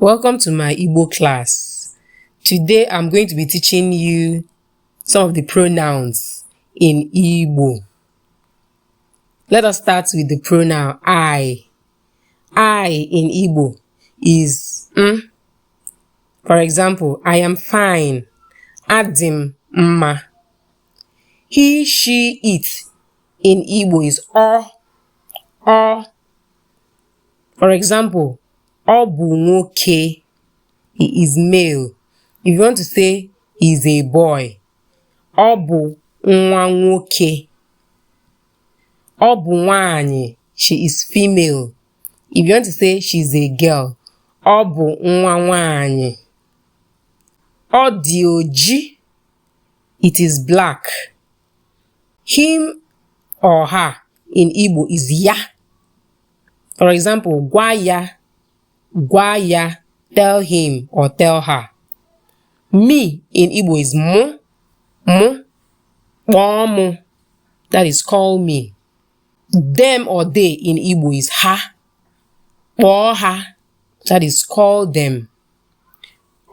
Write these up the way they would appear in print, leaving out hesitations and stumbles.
Welcome to my Igbo class. Today I'm going to be teaching you some of the pronouns in Igbo. Let us start with the pronoun I. I in Igbo is For example, I am fine. Adim mma. He, she, it in Igbo is o. For example, ọ bụ nwoke. He is male. If you want to say he is a boy, ọ bụ nwa nwoke. Ọ bụ nwanyị. She is female. If you want to say she is a girl, ọ bụ nwa nwanyị. Ọ dị oji. It is black. Him or her in Igbo is ya. For example, gwa ya, tell him or tell her. Me in Igbo is mu, kpọọ. That is call me. Them or they in Igbo is ha, kpọọ ha. That is call them.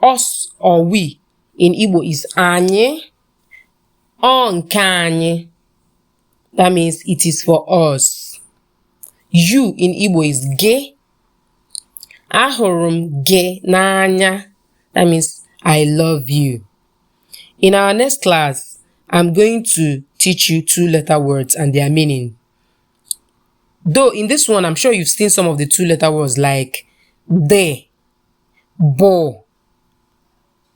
Us or we in Igbo is anyị, ọ nke anyị. That means it is for us. You in Igbo is gị. Ahụrụ m gị n'anya. That means I love you. In our next class, I'm going to teach you 2-letter words and their meaning. Though in this one, I'm sure you've seen some of the 2-letter words like de, bo,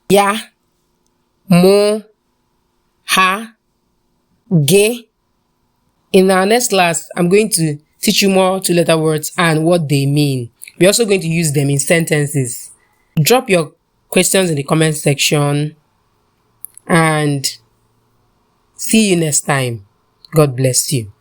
ya, mo, ha, ge. In our next class, I'm going to teach you more 2-letter words and what they mean. We're also going to use them in sentences. Drop your questions in the comment section and see you next time. God bless you.